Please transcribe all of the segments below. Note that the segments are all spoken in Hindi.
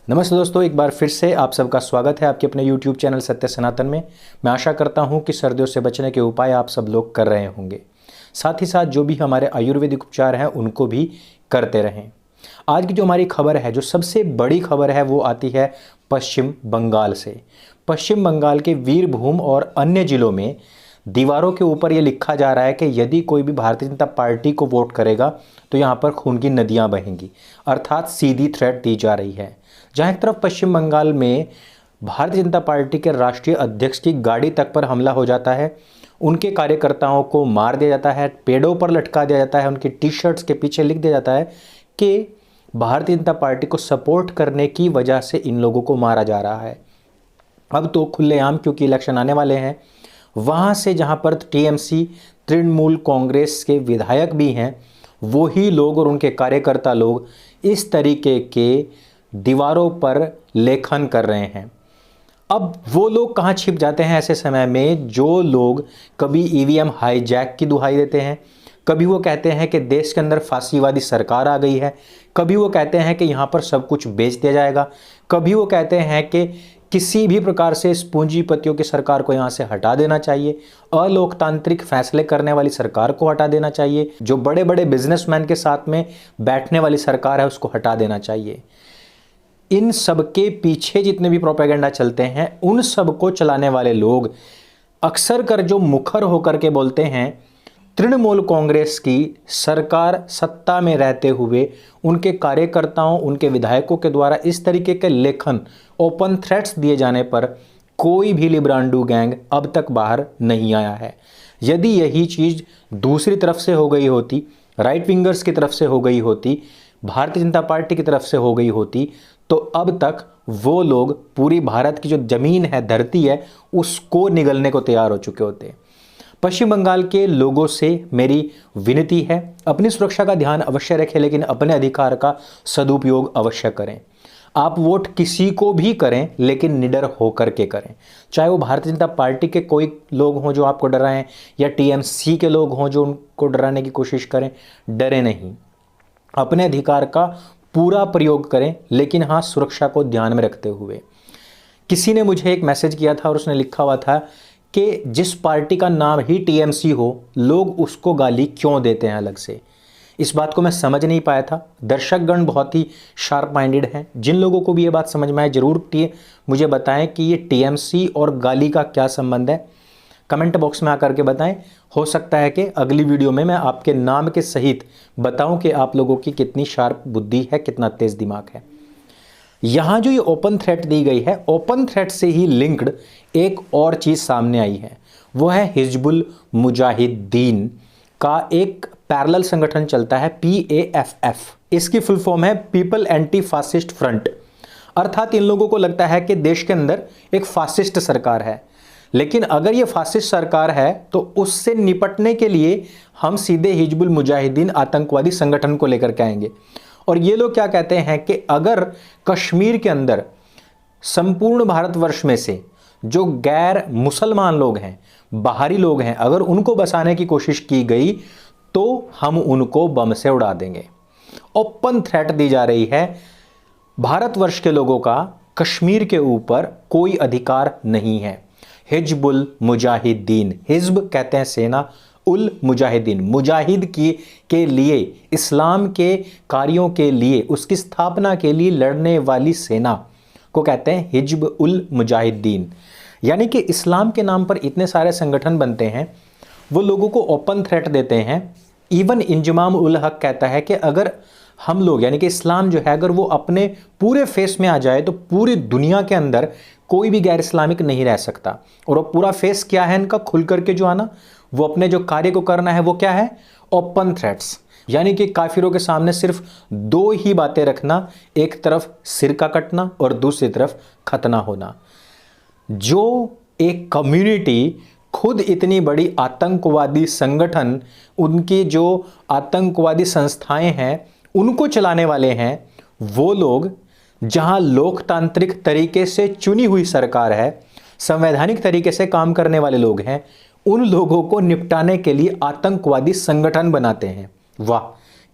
नमस्ते दोस्तों, एक बार फिर से आप सबका स्वागत है आपके अपने YouTube चैनल सत्य सनातन में। मैं आशा करता हूं कि सर्दियों से बचने के उपाय आप सब लोग कर रहे होंगे, साथ ही साथ जो भी हमारे आयुर्वेदिक उपचार हैं उनको भी करते रहें। आज की जो हमारी खबर है, जो सबसे बड़ी खबर है, वो आती है पश्चिम बंगाल से। पश्चिम बंगाल के वीरभूम और अन्य जिलों में दीवारों के ऊपर ये लिखा जा रहा है कि यदि कोई भी भारतीय जनता पार्टी को वोट करेगा तो यहाँ पर खून की नदियाँ बहेंगी, अर्थात सीधी थ्रेट दी जा रही है। जहाँ एक तरफ पश्चिम बंगाल में भारतीय जनता पार्टी के राष्ट्रीय अध्यक्ष की गाड़ी तक पर हमला हो जाता है, उनके कार्यकर्ताओं को मार दिया जाता है, पेड़ों पर लटका दिया जाता है, उनकी टी शर्ट्स के पीछे लिख दिया जाता है कि भारतीय जनता पार्टी को सपोर्ट करने की वजह से इन लोगों को मारा जा रहा है। अब तो खुलेआम, क्योंकि इलेक्शन आने वाले हैं, वहाँ से जहाँ पर टीएमसी तृणमूल कांग्रेस के विधायक भी हैं, वही लोग और उनके कार्यकर्ता लोग इस तरीके के दीवारों पर लेखन कर रहे हैं। अब वो लोग कहाँ छिप जाते हैं ऐसे समय में, जो लोग कभी ईवीएम हाईजैक की दुहाई देते हैं, कभी वो कहते हैं कि देश के अंदर फांसीवादी सरकार आ गई है, कभी वो कहते हैं कि यहाँ पर सब कुछ बेच दिया जाएगा, कभी वो कहते हैं कि किसी भी प्रकार से इस पूंजीपतियों की सरकार को यहाँ से हटा देना चाहिए, अलोकतांत्रिक फैसले करने वाली सरकार को हटा देना चाहिए, जो बड़े बड़े बिजनेसमैन के साथ में बैठने वाली सरकार है उसको हटा देना चाहिए। इन सब के पीछे जितने भी प्रोपेगेंडा चलते हैं, उन सब को चलाने वाले लोग अक्सर कर जो मुखर होकर के बोलते हैं, तृणमूल कांग्रेस की सरकार सत्ता में रहते हुए उनके कार्यकर्ताओं, उनके विधायकों के द्वारा इस तरीके के लेखन, ओपन थ्रेट्स दिए जाने पर कोई भी लिब्रांडू गैंग अब तक बाहर नहीं आया है। यदि यही चीज़ दूसरी तरफ से हो गई होती, राइट विंगर्स की तरफ से हो गई होती, भारतीय जनता पार्टी की तरफ से हो गई होती, तो अब तक वो लोग पूरी भारत की जो जमीन है, धरती है, उसको निगलने को तैयार हो चुके होते। पश्चिम बंगाल के लोगों से मेरी विनती है, अपनी सुरक्षा का ध्यान अवश्य रखें, लेकिन अपने अधिकार का सदुपयोग अवश्य करें। आप वोट किसी को भी करें, लेकिन निडर होकर के करें। चाहे वो भारतीय जनता पार्टी के कोई लोग हों जो आपको डराएं, या टीएमसी के लोग हों जो उनको डराने की कोशिश करें, डरे नहीं। अपने अधिकार का पूरा प्रयोग करें, लेकिन हाँ, सुरक्षा को ध्यान में रखते हुए। किसी ने मुझे एक मैसेज किया था और उसने लिखा हुआ था कि जिस पार्टी का नाम ही टीएमसी हो, लोग उसको गाली क्यों देते हैं अलग से। इस बात को मैं समझ नहीं पाया था। दर्शकगण बहुत ही शार्प माइंडेड हैं, जिन लोगों को भी ये बात समझ में आए जरूर मुझे बताएं कि ये टीएमसी और गाली का क्या संबंध है। कमेंट बॉक्स में आकर के बताएं। हो सकता है कि अगली वीडियो में मैं आपके नाम के सहित बताऊं कि आप लोगों की कितनी शार्प बुद्धि है, कितना तेज दिमाग है। यहां जो ये ओपन थ्रेट दी गई है, ओपन थ्रेट से ही लिंक्ड एक और चीज सामने आई है, वो है हिजबुल मुजाहिदीन का एक पैरेलल संगठन चलता है, PAFF। इसकी फुल फॉर्म है पीपल एंटी फासिस्ट फ्रंट। अर्थात इन लोगों को लगता है कि देश के अंदर एक फासिस्ट सरकार है, लेकिन अगर ये फासिस्ट सरकार है तो उससे निपटने के लिए हम सीधे हिजबुल मुजाहिदीन आतंकवादी संगठन को लेकर के आएंगे। और ये लोग क्या कहते हैं कि अगर कश्मीर के अंदर संपूर्ण भारतवर्ष में से जो गैर मुसलमान लोग हैं, बाहरी लोग हैं, अगर उनको बसाने की कोशिश की गई तो हम उनको बम से उड़ा देंगे। ओपन थ्रेट दी जा रही है। भारतवर्ष के लोगों का कश्मीर के ऊपर कोई अधिकार नहीं है। हिजबुल मुजाहिदीन, हिजब कहते हैं सेना, उल मुजाहिदीन मुजाहिद के लिए, इस्लाम के कार्यों के लिए, उसकी स्थापना के लिए लड़ने वाली सेना को कहते हैं हिजब उल मुजाहिदीन। यानी कि इस्लाम के नाम पर इतने सारे संगठन बनते हैं, वो लोगों को ओपन थ्रेट देते हैं। इवन इंजमाम उल हक कहता है कि अगर हम लोग, यानी कि इस्लाम जो है, अगर वो अपने पूरे फेस में आ जाए तो पूरी दुनिया के अंदर कोई भी गैर इस्लामिक नहीं रह सकता। और वो पूरा फेस क्या है इनका, खुल करके जो आना, वो अपने जो कार्य को करना है, वो क्या है, ओपन थ्रेट्स। यानी कि काफिरों के सामने सिर्फ दो ही बातें रखना, एक तरफ सिर का कटना और दूसरी तरफ खतना होना। जो एक कम्युनिटी खुद इतनी बड़ी आतंकवादी संगठन, उनकी जो आतंकवादी संस्थाएं हैं, उनको चलाने वाले हैं, वो लोग जहां लोकतांत्रिक तरीके से चुनी हुई सरकार है, संवैधानिक तरीके से काम करने वाले लोग हैं, उन लोगों को निपटाने के लिए आतंकवादी संगठन बनाते हैं। वाह,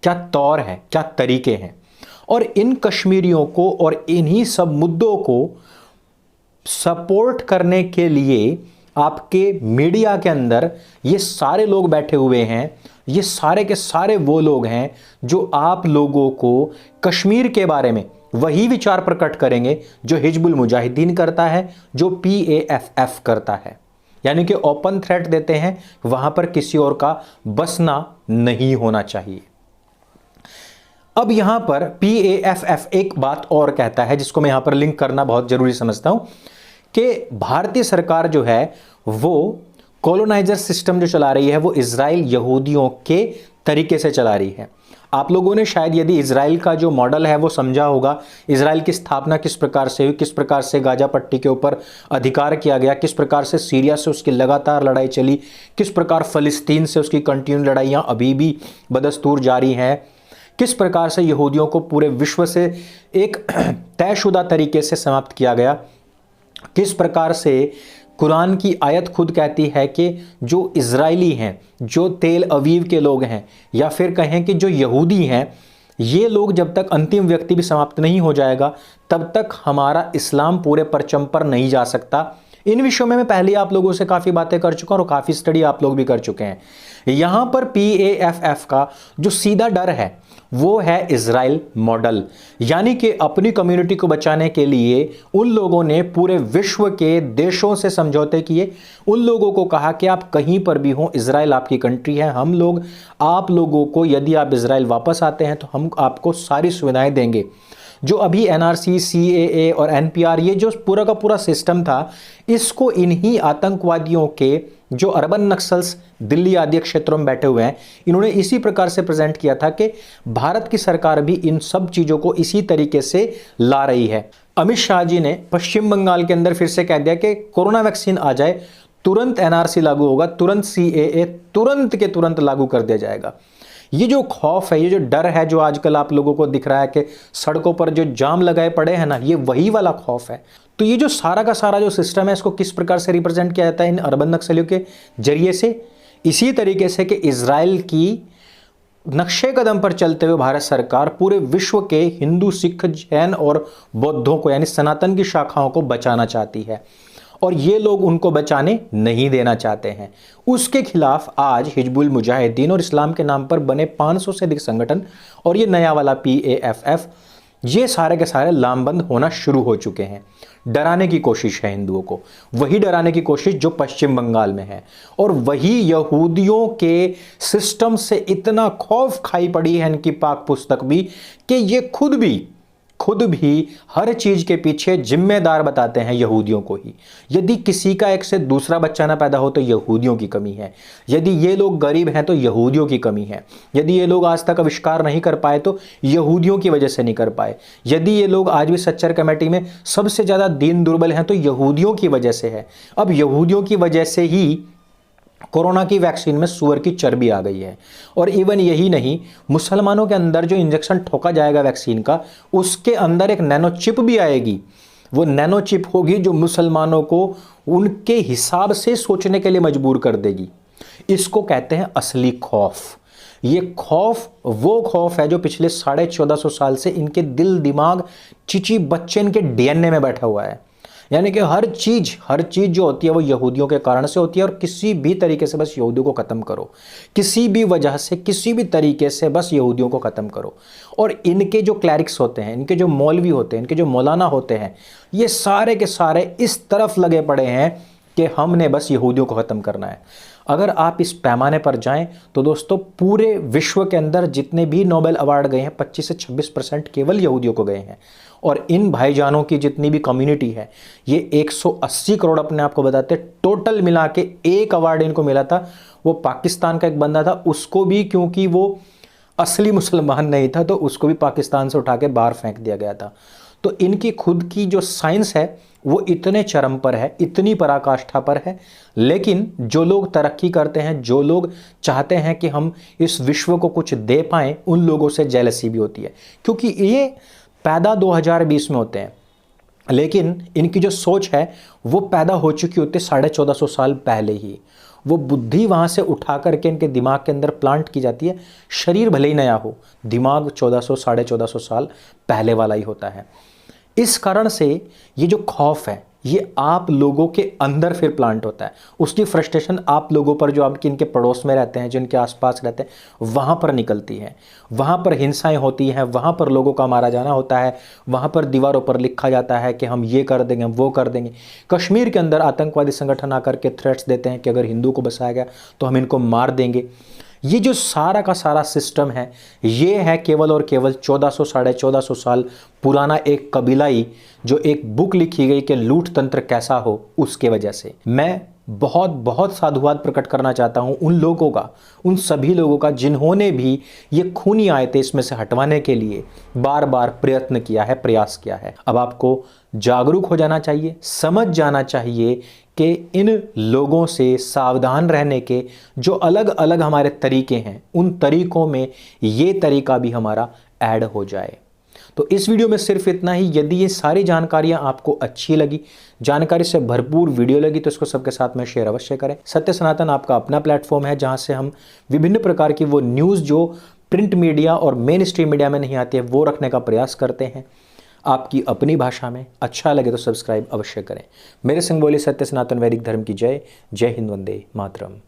क्या तौर है, क्या तरीके हैं। और इन कश्मीरियों को और इन्हीं सब मुद्दों को सपोर्ट करने के लिए आपके मीडिया के अंदर ये सारे लोग बैठे हुए हैं। ये सारे के सारे वो लोग हैं जो आप लोगों को कश्मीर के बारे में वही विचार प्रकट करेंगे जो हिजबुल मुजाहिदीन करता है, जो PAFF करता है। यानी कि ओपन थ्रेट देते हैं, वहां पर किसी और का बसना नहीं होना चाहिए। अब यहां पर PAFF एक बात और कहता है जिसको मैं यहां पर लिंक करना बहुत जरूरी समझता हूं कि भारतीय सरकार जो है वो कॉलोनाइजर सिस्टम जो चला रही है वो इजराइल यहूदियों के तरीके से चला रही है। आप लोगों ने शायद यदि इजराइल का जो मॉडल है वो समझा होगा, इजराइल की स्थापना किस प्रकार से हुई, किस प्रकार से गाजा पट्टी के ऊपर अधिकार किया गया, किस प्रकार से सीरिया से उसकी लगातार लड़ाई चली, किस प्रकार फलस्तीन से उसकी कंटिन्यू लड़ाइयाँ अभी भी बदस्तूर जारी हैं, किस प्रकार से यहूदियों को पूरे विश्व से एक तयशुदा तरीके से समाप्त किया गया, किस प्रकार से कुरान की आयत खुद कहती है कि जो इजरायली हैं, जो तेल अवीव के लोग हैं, या फिर कहें कि जो यहूदी हैं, ये लोग जब तक अंतिम व्यक्ति भी समाप्त नहीं हो जाएगा तब तक हमारा इस्लाम पूरे परचम पर नहीं जा सकता। इन विषयों में मैं पहले आप लोगों से काफ़ी बातें कर चुका हूं और काफ़ी स्टडी आप लोग भी कर चुके हैं। यहां पर PAFF का जो सीधा डर है वो है इजराइल मॉडल, यानी कि अपनी कम्युनिटी को बचाने के लिए उन लोगों ने पूरे विश्व के देशों से समझौते किए। उन लोगों को कहा कि आप कहीं पर भी हो, इजराइल आपकी कंट्री है, हम लोग आप लोगों को, यदि आप इजराइल वापस आते हैं तो हम आपको सारी सुविधाएं देंगे। जो अभी NRC, CAA और NPR ये जो पूरा का पूरा सिस्टम था, इसको इन्हीं आतंकवादियों के जो अर्बन नक्सल्स दिल्ली आदि क्षेत्रों में बैठे हुए हैं, इन्होंने इसी प्रकार से प्रेजेंट किया था कि भारत की सरकार भी इन सब चीज़ों को इसी तरीके से ला रही है। अमित शाह जी ने पश्चिम बंगाल के अंदर फिर से कह दिया कि कोरोना वैक्सीन आ जाए तुरंत NRC लागू होगा, तुरंत CAA तुरंत के तुरंत लागू कर दिया जाएगा। ये जो खौफ है, ये जो डर है जो आजकल आप लोगों को दिख रहा है कि सड़कों पर जो जाम लगाए पड़े हैं ना, ये वही वाला खौफ है। तो ये जो सारा का सारा जो सिस्टम है इसको किस प्रकार से रिप्रेजेंट किया जाता है इन अर्बन नक्सलियों के जरिए से, इसी तरीके से कि इजराइल की नक्शे कदम पर चलते हुए भारत सरकार पूरे विश्व के हिंदू, सिख, जैन और बौद्धों को यानी सनातन की शाखाओं को बचाना चाहती है और ये लोग उनको बचाने नहीं देना चाहते हैं। उसके खिलाफ आज हिजबुल मुजाहिदीन और इस्लाम के नाम पर बने 500 से अधिक संगठन और ये नया वाला PAFF, ये सारे के सारे लामबंद होना शुरू हो चुके हैं। डराने की कोशिश है हिंदुओं को, वही डराने की कोशिश जो पश्चिम बंगाल में है, और वही यहूदियों के सिस्टम से इतना खौफ खाई पड़ी है इनकी पाक पुस्तक भी कि ये खुद भी हर चीज के पीछे जिम्मेदार बताते हैं यहूदियों को ही। यदि किसी का एक से दूसरा बच्चा ना पैदा हो तो यहूदियों की कमी है, यदि ये लोग गरीब हैं तो यहूदियों की कमी है, यदि ये लोग आज तक आविष्कार नहीं कर पाए तो यहूदियों की वजह से नहीं कर पाए, यदि ये लोग आज भी सच्चर कमेटी में सबसे ज्यादा दीन दुर्बल हैं तो यहूदियों की वजह से है। अब यहूदियों की वजह से ही कोरोना की वैक्सीन में सुअर की चर्बी आ गई है। और इवन यही नहीं, मुसलमानों के अंदर जो इंजेक्शन ठोका जाएगा वैक्सीन का, उसके अंदर एक नैनो चिप भी आएगी। वो नैनो चिप होगी जो मुसलमानों को उनके हिसाब से सोचने के लिए मजबूर कर देगी। इसको कहते हैं असली खौफ। ये खौफ वो खौफ है जो पिछले 1450 साल से इनके दिल, दिमाग, चीची बच्चे इनके DNA में बैठा हुआ है। यानी कि हर चीज जो होती है वो यहूदियों के कारण से होती है, और किसी भी तरीके से बस यहूदियों को खत्म करो, किसी भी वजह से, किसी भी तरीके से बस यहूदियों को खत्म करो। और इनके जो क्लैरिक्स होते हैं, इनके जो मौलवी होते हैं, इनके जो मौलाना होते हैं, ये सारे के सारे इस तरफ लगे पड़े हैं कि हमने बस यहूदियों को खत्म करना है। अगर आप इस पैमाने पर जाएं तो दोस्तों पूरे विश्व के अंदर जितने भी नोबेल अवार्ड गए हैं 25 से 26% केवल यहूदियों को गए हैं। और इन भाईजानों की जितनी भी कम्युनिटी है, ये 180 करोड़ अपने आप को बताते, टोटल मिला के एक अवार्ड इनको मिला था। वो पाकिस्तान का एक बंदा था, उसको भी क्योंकि वो असली मुसलमान नहीं था तो उसको भी पाकिस्तान से उठा के बाहर फेंक दिया गया था। तो इनकी खुद की जो साइंस है वो इतने चरम पर है, इतनी पराकाष्ठा पर है। लेकिन जो लोग तरक्की करते हैं, जो लोग चाहते हैं कि हम इस विश्व को कुछ दे पाएं, उन लोगों से जेलसी भी होती है, क्योंकि ये पैदा 2020 में होते हैं, लेकिन इनकी जो सोच है वो पैदा हो चुकी होती है 1450 साल पहले ही। वो बुद्धि वहाँ से उठा करके इनके दिमाग के अंदर प्लांट की जाती है। शरीर भले ही नया हो, दिमाग 1400 साढ़े 1400 साल पहले वाला ही होता है। इस कारण से ये जो खौफ है ये आप लोगों के अंदर फिर प्लांट होता है। उसकी फ्रस्ट्रेशन आप लोगों पर, जो आपके इनके पड़ोस में रहते हैं, जो इनके आसपास रहते हैं, वहाँ पर निकलती है। वहाँ पर हिंसाएं होती हैं, वहाँ पर लोगों का मारा जाना होता है, वहाँ पर दीवारों पर लिखा जाता है कि हम ये कर देंगे, हम वो कर देंगे। कश्मीर के अंदर आतंकवादी संगठन आकर के थ्रेट्स देते हैं कि अगर हिंदू को बसाया गया तो हम इनको मार देंगे। ये जो सारा का सारा सिस्टम है ये है केवल और केवल 1400 साढ़े 1400 साल पुराना एक कबीलाई जो एक बुक लिखी गई कि लूट तंत्र कैसा हो, उसके वजह से। मैं बहुत बहुत साधुवाद प्रकट करना चाहता हूं उन लोगों का, उन सभी लोगों का जिन्होंने भी ये खूनी आयतें इसमें से हटवाने के लिए बार बार प्रयत्न किया है, प्रयास किया है। अब आपको जागरूक हो जाना चाहिए, समझ जाना चाहिए कि इन लोगों से सावधान रहने के जो अलग अलग हमारे तरीके हैं, उन तरीकों में ये तरीका भी हमारा ऐड हो जाए। तो इस वीडियो में सिर्फ इतना ही। यदि ये सारी जानकारियां आपको अच्छी लगी, जानकारी से भरपूर वीडियो लगी, तो इसको सबके साथ में शेयर अवश्य करें। सत्य सनातन आपका अपना प्लेटफॉर्म है जहां से हम विभिन्न प्रकार की वो न्यूज़ जो प्रिंट मीडिया और मेन स्ट्रीम मीडिया में नहीं आती है वो रखने का प्रयास करते हैं आपकी अपनी भाषा में। अच्छा लगे तो सब्सक्राइब अवश्य करें। मेरे संग बोले सत्य सनातन वैदिक धर्म की जय। जय हिंद, वंदे मातरम।